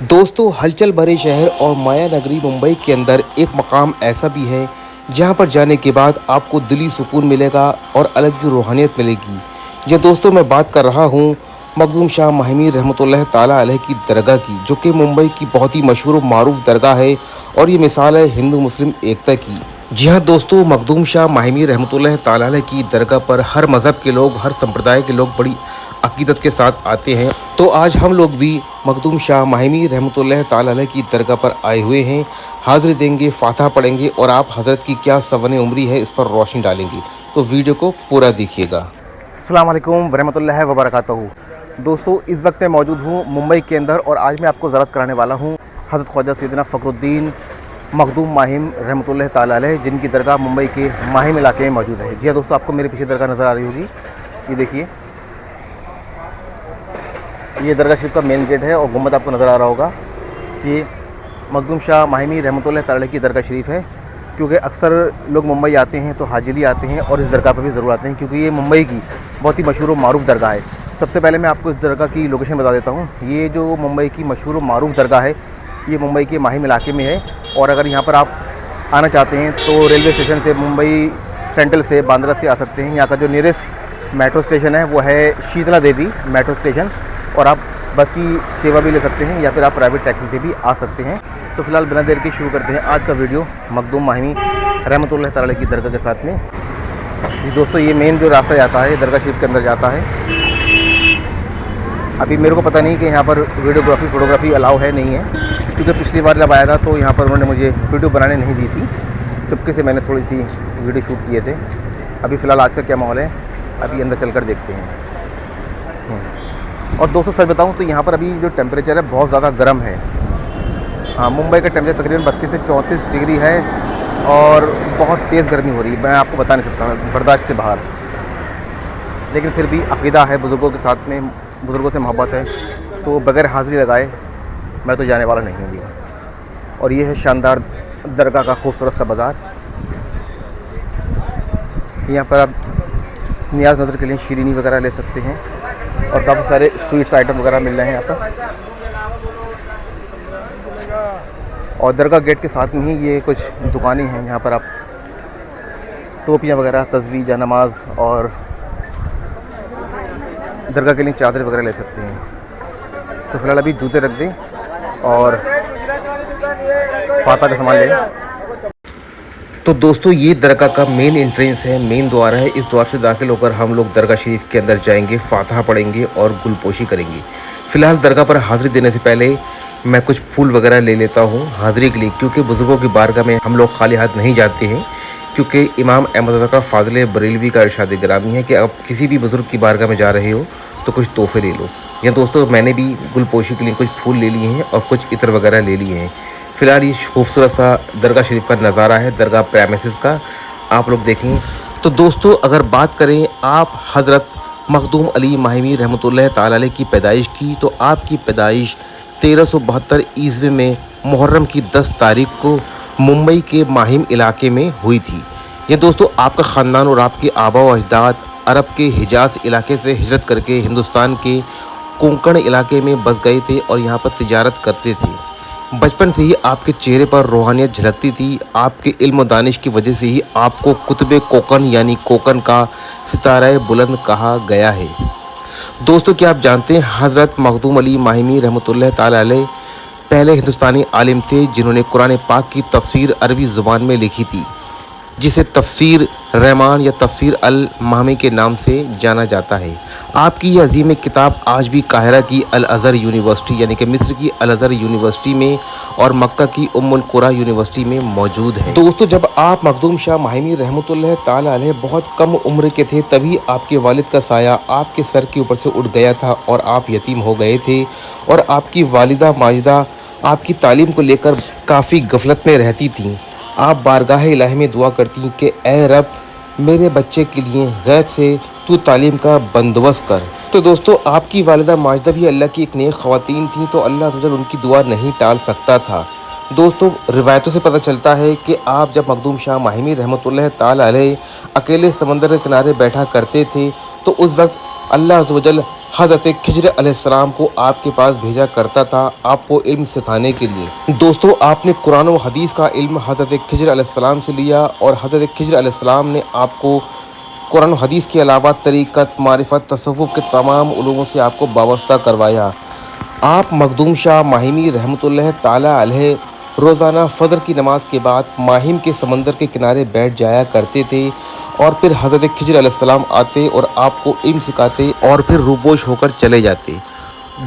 दोस्तों, हलचल भरे शहर और माया नगरी मुंबई के अंदर एक मकाम ऐसा भी है जहां पर जाने के बाद आपको दिली सुकून मिलेगा और अलग ही रूहानियत मिलेगी। जी दोस्तों, मैं बात कर रहा हूं मखदूम शाह माहिमी रहमतुल्लाह ताला अलैह की दरगाह की, जो कि मुंबई की बहुत ही मशहूर और मारूफ दरगाह है और ये मिसाल है हिंदू मुस्लिम एकता की। जी हाँ दोस्तों, मखदूम शाह माहिमी रहमतुल्लाह ताला अलैह की दरगाह पर हर मज़हब के लोग, हर संप्रदाय के लोग बड़ी अकीदत के साथ आते हैं। तो आज हम लोग भी मखदूम शाह माहिमी रहमतुल्लाह ताला अलैह की दरगाह पर आए हुए हैं। हाज़िरी देंगे, फातहा पढ़ेंगे और आप हज़रत की क्या सवन उम्री है इस पर रोशनी डालेंगे। तो वीडियो को पूरा देखिएगा। अस्सलाम वालेकुम वरहमतुल्लाहि वबरकातुहू। दोस्तों, इस वक्त मैं मौजूद हूँ मुंबई के अंदर और आज मैं आपको ज़ियारत कराने वाला हूँ हज़रत ख्वाजा सैयदना फ़खरुद्दीन मखदूम माहिम रहमतुल्लाह ताला अलैह, जिनकी दरगाह मुंबई के माहिम इलाके में मौजूद है। जी हाँ दोस्तों, आपको मेरे पीछे दरगाह नज़र आ रही होगी। ये देखिए, ये दरगाह शरीफ का मेन गेट है और गुम्बद आपको नज़र आ रहा होगा। ये मखदूम शाह माहिमी रहमतुल्लाह ताला अलैह की दरगाह शरीफ है। क्योंकि अक्सर लोग मुंबई आते हैं तो हाजिली आते हैं और इस दरगाह पर भी ज़रूर आते हैं, क्योंकि ये मुंबई की बहुत ही मशहूर और मारूफ दरगाह है। सबसे पहले मैं आपको इस दरगाह की लोकेशन बता देता हूँ। ये जो मुंबई की मशहूर और मारूफ दरगाह है, ये मुंबई के माहिम इलाके में है। और अगर यहाँ पर आप आना चाहते हैं तो रेलवे स्टेशन से, मुंबई सेंट्रल से, बांद्रा से आ सकते हैं। यहाँ का जो नियरेस्ट मेट्रो स्टेशन है वो है शीतला देवी मेट्रो स्टेशन, और आप बस की सेवा भी ले सकते हैं या फिर आप प्राइवेट टैक्सी से भी आ सकते हैं। तो फिलहाल बिना देर के शुरू करते हैं आज का वीडियो मखदूम माहिमी रहमतुल्लाह ताला अलैह की दरगाह के साथ में। जी दोस्तों, ये मेन जो रास्ता जाता है दरगाह शरीफ के अंदर जाता है। अभी मेरे को पता नहीं कि यहाँ पर वीडियोग्राफी फ़ोटोग्राफी अलाउ है नहीं है, क्योंकि पिछली बार जब आया था तो यहाँ पर उन्होंने मुझे वीडियो बनाने नहीं दी थी। चुपके से मैंने थोड़ी सी वीडियो शूट किए थे। अभी फ़िलहाल आज का क्या माहौल है, अभी अंदर चल कर देखते हैं। और दोस्तों, सच बताऊं तो यहाँ पर अभी जो टेम्परेचर है बहुत ज़्यादा गर्म है। हाँ, मुंबई का टेम्परेचर तकरीबन 32 से 34 डिग्री है और बहुत तेज़ गर्मी हो रही है। मैं आपको बता नहीं सकता, बर्दाश्त से बाहर। लेकिन फिर भी अक़ीदा है, बुज़ुर्गों के साथ में, बुज़ुर्गों से मोहब्बत है, तो बग़ैर हाज़िरी लगाए मैं तो जाने वाला नहीं हूँ। और ये है शानदार दरगाह का खूबसूरत सा बाज़ार। यहाँ पर आप नियाज़ नज़र के लिए शीरीनी वगैरह ले सकते हैं और काफ़ी सारे स्वीट्स आइटम वगैरह मिल रहे हैं यहाँ पर। और दरगाह गेट के साथ में ही ये कुछ दुकानें हैं, यहाँ पर आप टोपियाँ वगैरह, तस्बीह, जानमाज़ और दरगाह के लिए चादर वगैरह ले सकते हैं। तो फिलहाल अभी जूते रख दें और फातहा का सामान लें। तो दोस्तों, ये दरगाह का मेन एंट्रेंस है, मेन द्वार है। इस द्वार से दाखिल होकर हम लोग दरगाह शरीफ के अंदर जाएंगे, फातहा पढ़ेंगे और गुलपोशी करेंगे। फ़िलहाल दरगाह पर हाज़िरी देने से पहले मैं कुछ फूल वगैरह ले लेता हूँ हाज़िरी के लिए, क्योंकि बुज़ुर्गों की बारगाह में हम लोग खाली हाथ नहीं जाते हैं। क्योंकि इमाम अहमद रज़ा का फ़ाज़िल बरेलवी का इरशाद गिरामी है कि आप किसी भी बुज़ुर्ग की बारगाह में जा रहे हो तो कुछ तोहफ़े ले लो। या दोस्तों, मैंने भी गुलपोशी के लिए कुछ फूल ले लिए हैं और कुछ इत्र वगैरह ले लिए हैं। फ़िलहाल ये खूबसूरत सा दरगाह शरीफ का नज़ारा है, दरगाह प्रेमिसेस का, आप लोग देखें। तो दोस्तों, अगर बात करें आप हज़रत मखदूम अली माहिमी रहमतुल्लाह ताला अलैह की पैदाइश की, तो आपकी पैदाइश 1372 ईस्वी में मुहर्रम की 10 तारीख को मुंबई के माहिम इलाके में हुई थी। ये दोस्तों, आपका ख़ानदान और आपके आबा व अजदाद अरब के हिजाज़ इलाके से हिजरत करके हिंदुस्तान के कोंकण इलाके में बस गए थे और यहाँ पर तिजारत करते थे। बचपन से ही आपके चेहरे पर रूहानियत झलकती थी। आपके इल्म दानिश की वजह से ही आपको कुतुब कोकन यानी कोकन का सितारा बुलंद कहा गया है। दोस्तों, क्या आप जानते हैं हज़रत मखदूम अली माहिमी रहमतुल्लाह ताला अलैह पहले हिंदुस्तानी आलिम थे जिन्होंने कुरान पाक की तफसीर अरबी ज़ुबान में लिखी थी, जिसे तफसीर रहमान या तफसीर अल माहमी के नाम से जाना जाता है। आपकी ये अजीम किताब आज भी काहिरा की अल अज़हर यूनिवर्सिटी यानी कि मिस्र की अल अज़हर यूनिवर्सिटी में और मक्का की उम्मुल कुरा यूनिवर्सिटी में मौजूद है। दोस्तों, जब आप मखदूम शाह माहिमी रहमतुल्लाह ताला अलैह बहुत कम उम्र के थे, तभी आपके वालिद का साया आपके सर के ऊपर से उठ गया था और आप यतीम हो गए थे। और आपकी वालिदा माजिदा आपकी तालीम को लेकर काफ़ी गफलत में रहती थीं। आप बारगाह इलाही में दुआ करती कि ए रब, मेरे बच्चे के लिए गैब से तू तालीम का बंदोबस्त कर। तो दोस्तों, आपकी वालिदा माजिदा भी अल्लाह की एक नेक ख़वातीन थी, तो अल्लाह ताला उनकी दुआ नहीं टाल सकता था। दोस्तों, रिवायतों से पता चलता है कि आप जब मखदूम शाह माहिमी रहमतुल्लाह ताला अलैह अकेले समंदर के किनारे बैठा करते थे, तो उस वक्त अल्लाह अज़्ज़ व जल हज़रत खिज्र अलैहिस्सलाम को आपके पास भेजा करता था आपको इल्म सिखाने के लिए। दोस्तों, आपने कुरान व हदीस का इल्म हज़रत खिज्र अलैहिस्सलाम से लिया और हज़रत खिज्र अलैहिस्सलाम ने आपको कुरान व हदीस के अलावा तरीक़त, मारिफत, तसव्वुफ़ के तमाम उलूमों से आपको वाबस्ता करवाया। आप मखदूम शाह माहिमी रहमतुल्लाह ताला अलैह रोज़ाना फ़जर की नमाज के बाद माहिम के समंदर के किनारे बैठ जाया करते थे और फिर हज़रत खिज्र अलैहिस्सलाम आते और आपको इल्म सिखाते और फिर रूपोश होकर चले जाते।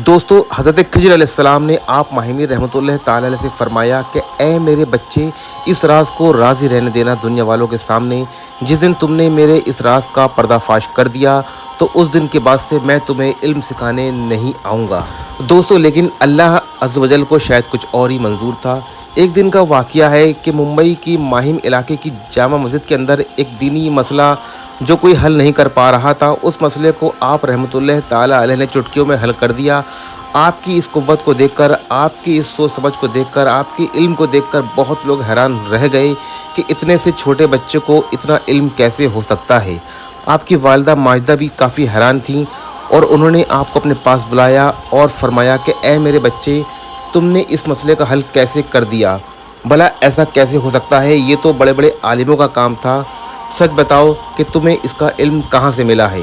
दोस्तों, हज़रत खिज्र अलैहिस्सलाम ने आप माहिमी रहमतुल्लाह ताला अलैह से फ़रमाया कि ए मेरे बच्चे, इस राज को राज़ी रहने देना दुनिया वालों के सामने। जिस दिन तुमने मेरे इस राज का पर्दाफाश कर दिया तो उस दिन के बाद से मैं तुम्हें इल्म सिखाने नहीं आऊँगा। दोस्तों, लेकिन अल्लाह अज़्ज़ व जल को शायद कुछ और ही मंजूर था। एक दिन का वाक़या है कि मुंबई की माहिम इलाके की जामा मस्जिद के अंदर एक दीनी मसला जो कोई हल नहीं कर पा रहा था, उस मसले को आप रहमतुल्लाह ताला अलैह ने चुटकियों में हल कर दिया। आपकी इस कुव्वत को देखकर, आपकी इस सोच समझ को देखकर, आपकी इल्म को देखकर बहुत लोग हैरान रह गए कि इतने से छोटे बच्चे को इतना इल्म कैसे हो सकता है। आपकी वालिदा माजिदा भी काफ़ी हैरान थीं और उन्होंने आपको अपने पास बुलाया और फरमाया कि ए मेरे बच्चे, तुमने इस मसले का हल कैसे कर दिया? भला ऐसा कैसे हो सकता है? ये तो बड़े बड़े आलिमों का काम था। सच बताओ कि तुम्हें इसका इल्म कहाँ से मिला है?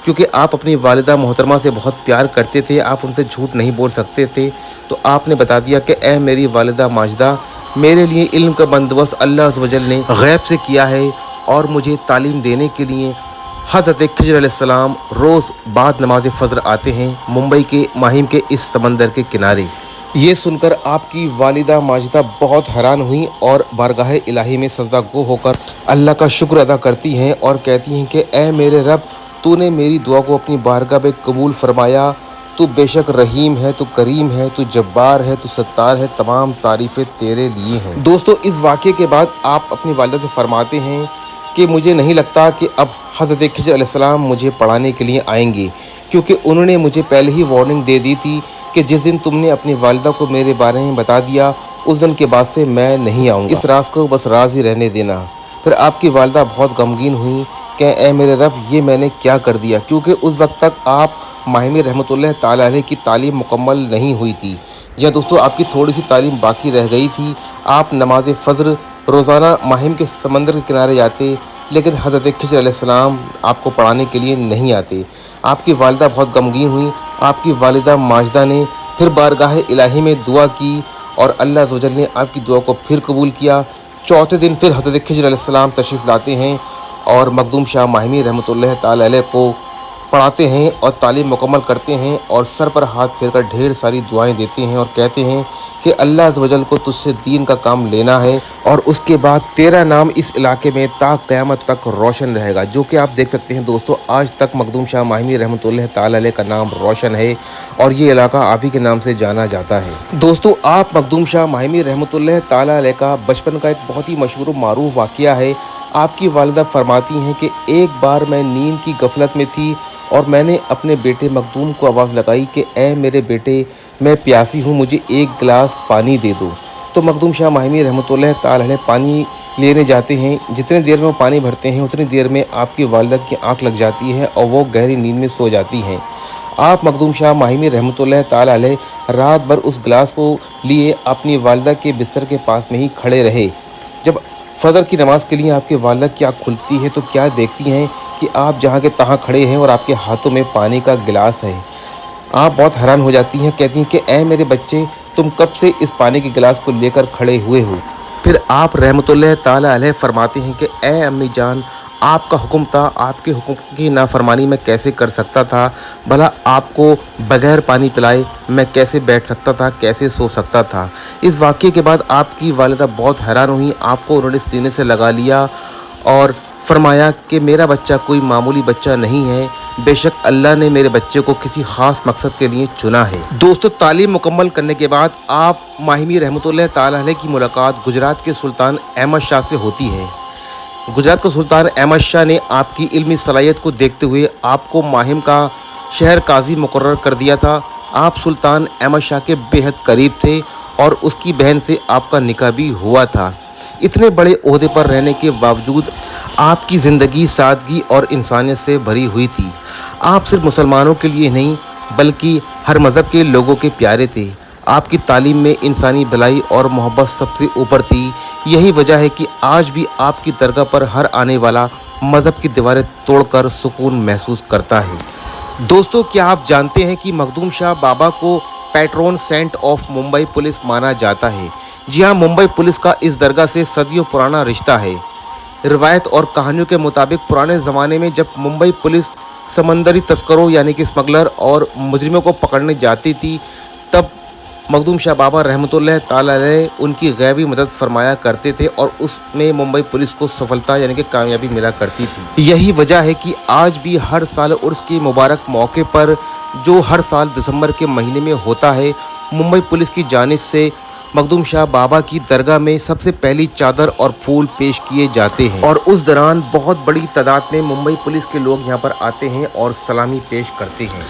क्योंकि आप अपनी वालिदा मोहतरमा से बहुत प्यार करते थे, आप उनसे झूठ नहीं बोल सकते थे। तो आपने बता दिया कि ए मेरी वालिदा माजिदा, मेरे लिए इल्म का बंदोबस्त अल्लाह अज़्ज़ व जल ने गैब से किया है और मुझे तालीम देने के लिए हज़रत खिज्र अलैहिस्सलाम रोज़ बाद नमाज फ़जर आते हैं मुंबई के माहिम के इस समंदर के किनारे। ये सुनकर आपकी वालिदा माजिदा बहुत हैरान हुई और बारगाह इलाही में सजदा गो होकर अल्लाह का शुक्र अदा करती हैं और कहती हैं कि ए मेरे रब, तूने मेरी दुआ को अपनी बारगाह में कबूल फरमाया। तू बेशक रहीम है, तू करीम है, तू जब्बार है, तू सत्तार है, तमाम तारीफ़ें तेरे लिए हैं। दोस्तों, इस वाक़े के बाद आप अपनी वालिदा से फरमाते हैं कि मुझे नहीं लगता कि अब हज़रत खिज्र अलैहिस्सलाम मुझे पढ़ाने के लिए आएंगे, क्योंकि उन्होंने मुझे पहले ही वार्निंग दे दी थी कि जिस दिन तुमने अपनी वालिदा को मेरे बारे में बता दिया उस दिन के बाद से मैं नहीं आऊँगा। इस राज को बस राज ही रहने देना। फिर आपकी वालिदा बहुत गमगीन हुई कि ए मेरे रब, ये मैंने क्या कर दिया? क्योंकि उस वक्त तक आप माहिमी रहमतुल्लाह ताला अलैह की तालीम मुकम्मल नहीं हुई थी। जी दोस्तों, आपकी थोड़ी सी तालीम बाकी रह गई थी। आप नमाज फ़जर रोज़ाना माहिम के समंदर के किनारे जाते, लेकिन हज़रत खिज्र अलैहिस्सलाम आपको पढ़ाने के लिए नहीं आते। आपकी वालिदा बहुत गमगीन हुई। आपकी वालिदा माजिदा ने फिर बारगाह इलाही में दुआ की और अल्लाह अज़्ज़ व जल ने आपकी दुआ को फिर कबूल किया। चौथे दिन फिर हज़रत खिज्र अलैहिस्सलाम तशरीफ़ लाते हैं और मखदूम शाह माहिमी रहमतुल्लाह ताला अलैह को पढ़ाते हैं और तालीम मुकम्मल करते हैं और सर पर हाथ फेरकर ढेर सारी दुआएं देते हैं और कहते हैं कि अल्लाह अज़्ज़ व जल को तुझसे दीन का काम लेना है और उसके बाद तेरा नाम इस इलाके में ता क़यामत तक रोशन रहेगा। जो कि आप देख सकते हैं दोस्तों, आज तक मखदूम शाह माहिमी रहमतुल्लाह ताला अलैह का नाम रोशन है और ये इलाका आप ही के नाम से जाना जाता है। दोस्तों, आप मखदूम शाह माहिमी रहमतुल्लाह ताला अलैह का बचपन का एक बहुत ही मशहूर व मारूफ वाक़या है। आपकी वालिदा फरमाती हैं कि एक बार मैं नींद की गफलत में थी और मैंने अपने बेटे मखदूम को आवाज़ लगाई कि ए मेरे बेटे, मैं प्यासी हूँ, मुझे एक गिलास पानी दे दो। तो मखदूम शाह माहिमी रहमतुल्लाह ताला अलैह पानी लेने जाते हैं। जितनी देर में वो पानी भरते हैं उतनी देर में आपकी वालिदा की आँख लग जाती है और वो गहरी नींद में सो जाती हैं। आप मखदूम शाह माहिमी रहमतुल्लाह ताला अलैह रात भर उस गिलास को लिए अपनी वालिदा के बिस्तर के पास में ही खड़े रहे। जब फ़जर की नमाज़ के लिए आपकी वालिदा की आँख खुलती है तो क्या देखती हैं कि आप जहाँ के तहाँ खड़े हैं और आपके हाथों में पानी का गिलास है। आप बहुत हैरान हो जाती हैं, कहती हैं कि ए मेरे बच्चे, तुम कब से इस पानी के गिलास को लेकर खड़े हुए हो? फिर आप रहमतुल्लाह ताला अलैह फरमाते हैं कि ए अम्मी जान, आपका हुक्म था, आपके हुक्म की नाफरमानी मैं कैसे कर सकता था? भला आपको बगैर पानी पिलाए मैं कैसे बैठ सकता था, कैसे सो सकता था? इस वाक़ये के बाद आपकी वालिदा बहुत हैरान हुई। आपको उन्होंने सीने से लगा लिया और फरमाया कि मेरा बच्चा कोई मामूली बच्चा नहीं है, बेशक अल्लाह ने मेरे बच्चे को किसी ख़ास मकसद के लिए चुना है। दोस्तों, तालीम मुकम्मल करने के बाद आप माहिमी रहमतुल्लाह ताला अलैह की मुलाकात गुजरात के सुल्तान अहमद शाह से होती है। गुजरात के सुल्तान अहमद शाह ने आपकी इल्मी सलाहियत को देखते हुए आपको माहिम का शहर काजी मुकर्रर कर दिया था। आप सुल्तान अहमद शाह के बेहद करीब थे और उसकी बहन से आपका निकाह भी हुआ था। इतने बड़े ओहदे पर रहने के बावजूद आपकी ज़िंदगी सादगी और इंसानियत से भरी हुई थी। आप सिर्फ मुसलमानों के लिए नहीं बल्कि हर मज़हब के लोगों के प्यारे थे। आपकी तालीम में इंसानी भलाई और मोहब्बत सबसे ऊपर थी। यही वजह है कि आज भी आपकी दरगाह पर हर आने वाला मज़हब की दीवारें तोड़कर सुकून महसूस करता है। दोस्तों, क्या आप जानते हैं कि मखदूम शाह बाबा को patron saint of Mumbai police माना जाता है। जी हाँ, मुंबई पुलिस का इस दरगाह से सदियों पुराना रिश्ता है। रिवायत और कहानियों के मुताबिक पुराने ज़माने में जब मुंबई पुलिस समंदरी तस्करों यानी कि स्मगलर और मुजरिमों को पकड़ने जाती थी, तब मखदूम शाह बाबा रहमतुल्लाह ताला अलैह उनकी गैबी मदद फरमाया करते थे और उसमें मुंबई पुलिस को सफलता यानी कि कामयाबी मिला करती थी। यही वजह है कि आज भी हर साल उर्स के मुबारक मौके पर, जो हर साल दिसंबर के महीने में होता है, मुंबई पुलिस की जानिब से मखदूम शाह बाबा की दरगाह में सबसे पहली चादर और फूल पेश किए जाते हैं और उस दौरान बहुत बड़ी तादाद में मुंबई पुलिस के लोग यहाँ पर आते हैं और सलामी पेश करते हैं।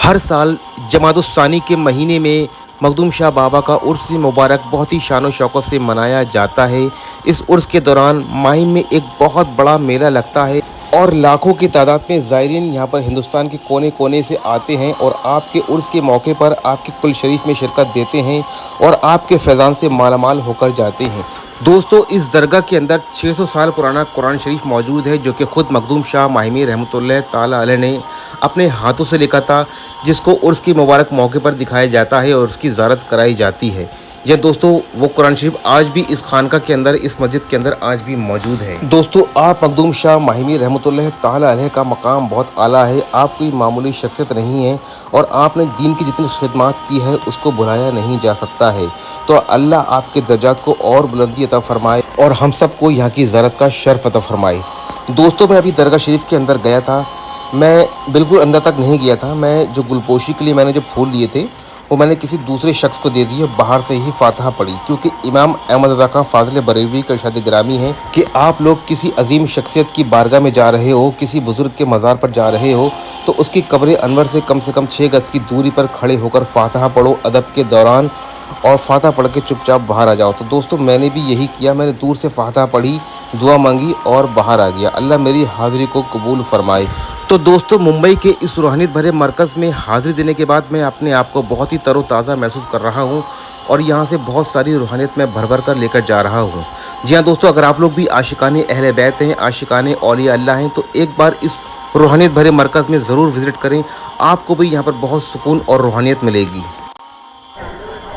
हर साल जमादुस्सानी के महीने में मखदूम शाह बाबा का उर्स मुबारक बहुत ही शान शौकत से मनाया जाता है। इस उर्स के दौरान माहिम में एक बहुत बड़ा मेला लगता है और लाखों की तादाद में ज़ायरीन यहाँ पर हिंदुस्तान के कोने कोने से आते हैं और आपके उर्स के मौके पर आपके कुल शरीफ में शिरकत देते हैं और आपके फैज़ान से मालामाल होकर जाते हैं। दोस्तों, इस दरगाह के अंदर 600 साल पुराना कुरान शरीफ मौजूद है, जो कि ख़ुद मखदूम शाह माहिमी रहमतुल्लाह ताला अलैह ने अपने हाथों से लिखा था, जिसको उर्स के मुबारक मौके पर दिखाया जाता है और उसकी ज़ियारत कराई जाती है। जी दोस्तों, वो कुरान शरीफ आज भी इस खानका के अंदर, इस मस्जिद के अंदर आज भी मौजूद है। दोस्तों, आप मखदूम शाह माहिमी रहमतुल्लाह ताला अलैह का मकाम बहुत आला है। आप कोई मामूली शख्सियत नहीं है और आपने दीन की जितनी खिदमत की है उसको भुलाया नहीं जा सकता है। तो अल्लाह आपके दर्जात को और बुलंदी अता फरमाए और हम सबको यहाँ की ज़ियारत का शर्फ अता फरमाए। दोस्तों, मैं अभी दरगाह शरीफ के अंदर गया था। मैं बिल्कुल अंदर तक नहीं गया था। मैं जो गुलपोशी के लिए मैंने जो फूल लिए थे वो मैंने किसी दूसरे शख्स को दे दिए, बाहर से ही फातिहा पढ़ी, क्योंकि इमाम अहमद रज़ा खां फ़ाज़िल बरेलवी का इरशाद गिरामी है कि आप लोग किसी अजीम शख्सियत की बारगाह में जा रहे हो, किसी बुज़ुर्ग के मज़ार पर जा रहे हो, तो उसकी कब्र अनवर से कम 6 गज़ की दूरी पर खड़े होकर फातिहा पढ़ो अदब के दौरान और फातिहा पढ़ के चुपचाप बाहर आ जाओ। तो दोस्तों, मैंने भी यही किया। मैंने दूर से फातिहा पढ़ी, दुआ मांगी और बाहर आ गया। अल्लाह मेरी हाज़िरी को कबूल फरमाए। तो दोस्तों, मुंबई के इस रूहानियत भरे मरकज़ में हाज़िरी देने के बाद मैं अपने आप को बहुत ही तरोताज़ा महसूस कर रहा हूँ और यहाँ से बहुत सारी रूहानियत मैं भर भर कर लेकर जा रहा हूँ। जी हाँ दोस्तों, अगर आप लोग भी आशिकाने अहले बैत हैं, आशिकाने औलिया अल्लाह हैं, तो एक बार इस रूहानियत भरे मरकज़ में ज़रूर विज़िट करें। आपको भी यहाँ पर बहुत सुकून और रूहानियत मिलेगी।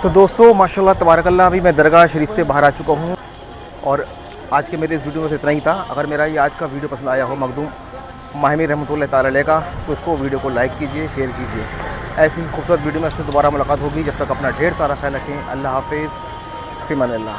तो दोस्तों, माशाल्लाह तबारकल्लाह, अभी मैं दरगाह शरीफ से बाहर आ चुका हूँ और आज के मेरे इस वीडियो में से इतना ही था। अगर मेरा ये आज का वीडियो पसंद आया हो मखदूम माहिमी रहमतुल्लाह ताला अलैह का, तो इसको वीडियो को लाइक कीजिए, शेयर कीजिए। ऐसी खूबसूरत वीडियो में आपसे दोबारा मुलाकात होगी। जब तक अपना ढेर सारा ख्याल रखें। अल्लाह हाफिज़, फ़िमान अल्लाह।